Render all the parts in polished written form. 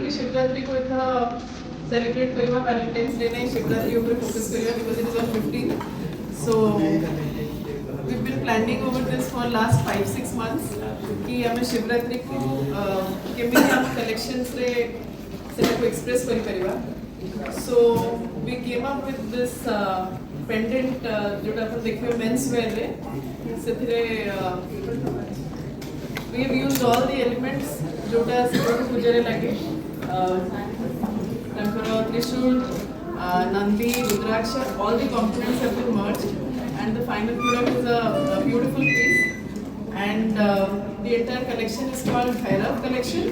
कि शिवरात्रि को इतना सेलिब्रेट करवा वैलेंटाइंस डे नहीं शिवरात्रि ऊपर फोकस करवा because it is on 15th so we've been planning over this for last 5-6 months कि हमें शिवरात्रि को केमिति हम कलेक्शंस रे से को एक्सप्रेस करि परिबा सो we came up with this pendant जोटा अपन देखियो मेंस वेयर रे सेथिरे we have used all the elements जोटा शिव पूजा रे लागे Trishul, Nandi, Rudraksha, all the components have been merged and the final product is a beautiful piece and the entire collection is called Bhairav collection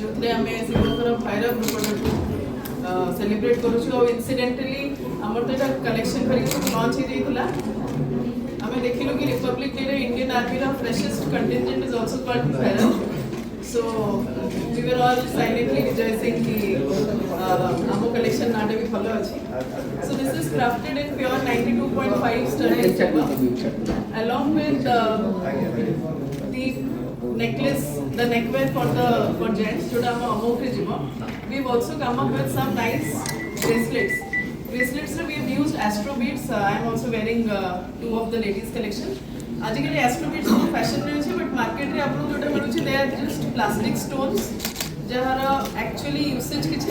जोतले हमें ऐसे Konkar Bhairav रूपट celebrate करूछु और incidentally हमर तो एटा collection करी लॉन्च ही देइतला हमें देखिलो कि रिपब्लिक डे रे इंडियन आर्मी रा freshest contingent is also called Bhairav so we were all silently rejoicing कि हमो कलेक्शन नाटे भी फॉलो अछि so this is crafted in pure 92.5 sterling silver along with the necklace the neckwear for gents जोटा हम अमो के जिमो we've also come up with some nice bracelets we have used astro beads I am also wearing two of the ladies collection आजिकली astro beads को fashion में अछि but market रे आपन जोटा मिलु छै they are just plastic stones जहार एक्चुअली यूसेज किछ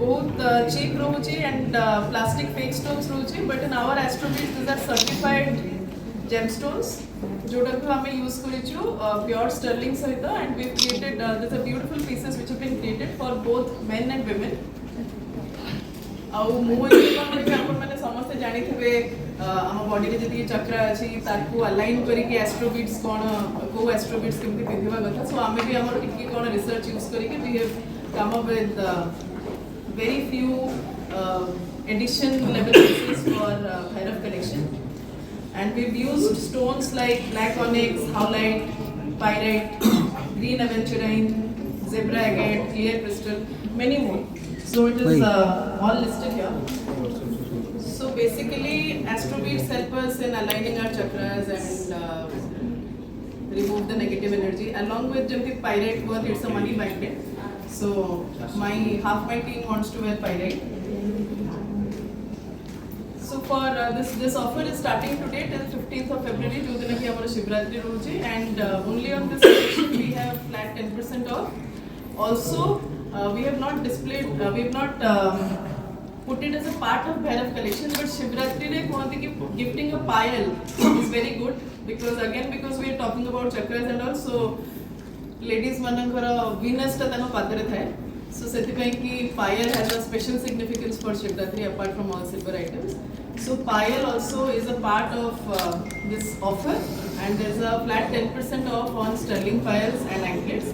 बहुत चीप रहू छै एंड प्लास्टिक फेक स्टोन्स रहू छै but in our astro beads these are certified gemstones जोटा को हमें यूज करि छु प्योर स्टर्लिंग सहित and we created this are beautiful pieces which have been created for both men and women आउ मोर के आपन माने समस्त जानि थिबे हम बॉडी रे जति चक्र अछि ताकू अलाइन करी के एस्ट्रो बीड्स कोन को एस्ट्रो बीड्स केमति पिंधिबा कथा सो हमें भी हमर टिकी कोन रिसर्च यूज करी के we have come up with very few edition level pieces for Bhairav collection and we've used stones like black onyx, howlite, pyrite, green aventurine, zebra agate, clear crystal, many more. So it is all listed here. So basically, astro beads help us in aligning our chakras and remove the negative energy. Along with Jamti pyrite work, it's a money magnet. So half my team wants to wear pyrite. So for this offer is starting today till 15th of February, जो दिन की हमारा शिवरात्रि रोज है and only on this collection we have flat 10% off. Also, we have not displayed, we have not put it as a part of Bhairav collection, but Shivratri re kohante ki gifting a payal is very good because we are talking about chakras and also ladies manankara Venus ta tano patere thae so sethi pai ki payal has a special significance for Shivratri apart from all silver items. So payal also is a part of this offer and there is a flat 10% off on sterling payals and anklets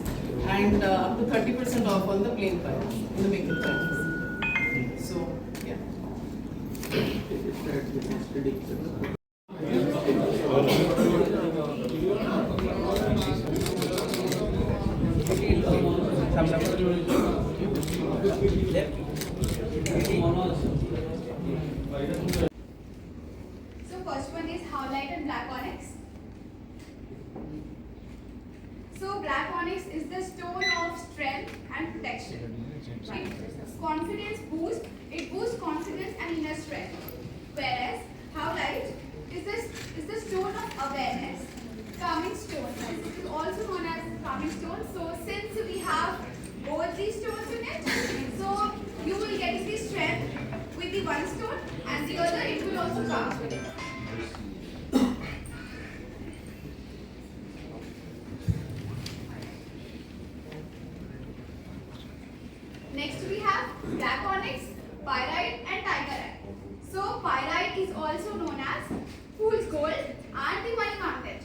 and up to 30% off on the plain payal in the making charges. So yeah. So first one is howlite and black onyx. So black onyx is the stone of strength and protection. Confidence boost, it boosts confidence and inner strength. Whereas howlite is the stone of awareness, calming stone. It is also known as calming stone. So since we have both these stones in it, so you will get the strength with the one stone and the other it will also calm with it. Next we have black onyx, pyrite and tigerite. So pyrite is also known as fool's gold and the money magnet.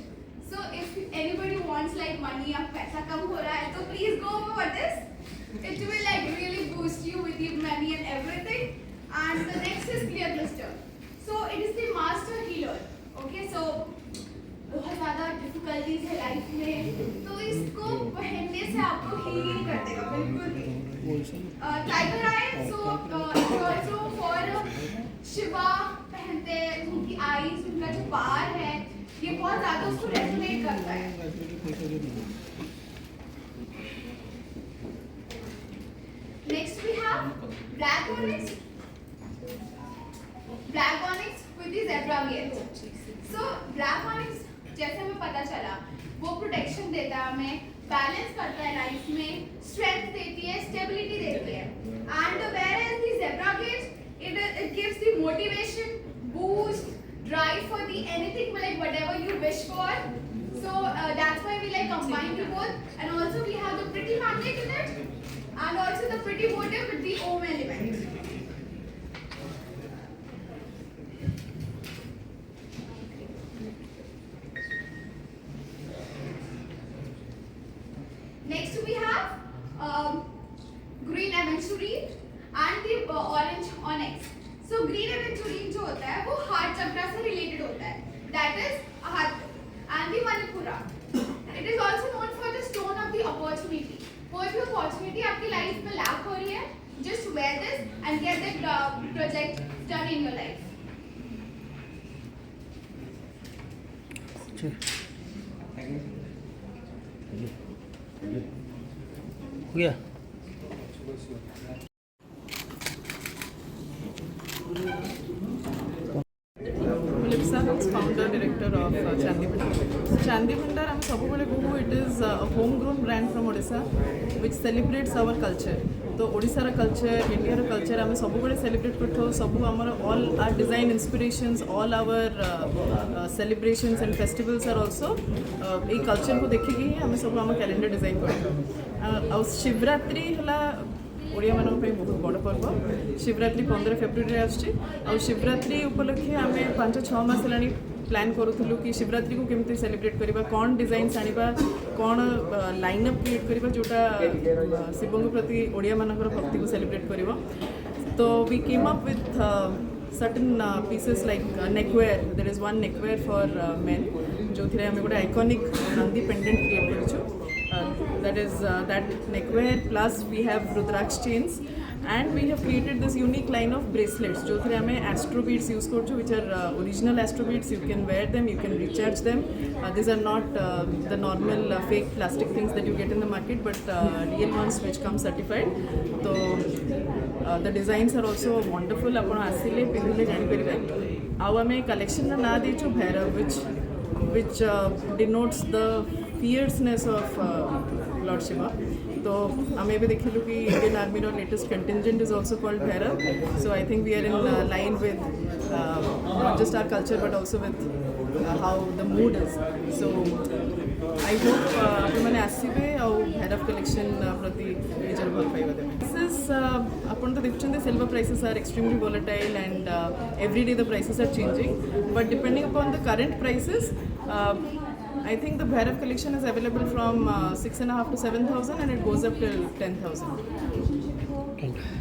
So if anybody wants like money or paisa kam ho raha hai, so please go for this. It will like really boost you with the money and everything. And the next is clear crystal. So it is the master healer. Okay, so बहुत ज़्यादा difficulties है life में तो इसको पहनने से आपको heal कर देगा बिल्कुल ही tiger eye so also for Shiva पहनते हैं उनकी आईज उनका जो पार है ये बहुत ज़्यादा उसको रेजोनेट करता है black onyx with the zebra beads. So black onyx जैसे हमें पता चला वो प्रोटेक्शन देता है हमें, बैलेंस करता है लाइफ में, स्ट्रेंथ देती है, स्टेबिलिटी देती है. And whereas the zebra beads it gives the motivation, boost, drive for the anything like whatever you wish for. So that's why we like combine the both, and also we have the pretty magnet in it, and also the pretty motive with the Om element. Next we have green aventurine and the orange onyx. So green aventurine जो होता है वो heart chakra से related होता है. That is heart. And the Manipura. It is also known for the stone of the opportunity. कोई भी opportunity आपकी life में lack हो रही है, just wear this and get that project done in your life. हो गया. Lipsa Hills, founder director of Chandi Bhandar. Chandi Bhandar ଆମେ ସବୁବେଳେ କହୁ it is a homegrown brand from Odisha which celebrates our culture. तो ओडिशार culture, इंडियार culture आम सब सेलिब्रेट कर सब आमर all our design inspirations, all our celebrations and festivals are also ये कल्चर को देखिकी ही आम सब आम कैलेंडर डिजाइन कर. शिवरात्रि है ओडिया मान बहुत बड़ पर्व. शिवरात्रि 15 फेब्रुआरी आसुची. शिवरात्रि उपलक्षे आम 5-6 मास है प्लान करूँ कि शिवरात्रि को केमती सेलिब्रेट करवा, कौन डिजाइन्स आनिबा, कौन लाइनअप क्रिएट करवा जोटा शिव प्रति ओडिया मानकर भक्ति को सेलिब्रेट करवा. तो we came up with certain pieces like neckwear. There is one neckwear for men जो थी आम गोटे आइकॉनिक नंदी पेंडेंट क्रिएट करूँ. That is that neckwear plus we have Rudraksh chains and we have created this unique line of bracelets जो थी आम astro beads use करूँ which are original astro beads. You can wear them, you can recharge them. These are not the normal fake plastic things that you get in the market but real ones which come certified. So the designs are also wonderful. आपण आसिले पिंधिले जानि परिबे. आउ आमे collection ना ना देचु Bhairav which denotes the fierceness of Lord Shiva. तो आमे भी देखिलु कि Indian Army row latest contingent is also called Bhairav. So I think we are in line with not just our culture but also with how the mood is. So I hope आपण माने आसीबे और Bhairav collection प्रति निजर भल पाइबा देबे. This is आपण तो देखछन silver prices are extremely volatile and every day the prices are changing. But depending upon the current prices, I think the Bhairav collection is available from 6,500 to 7,000 and it goes up till 10,000.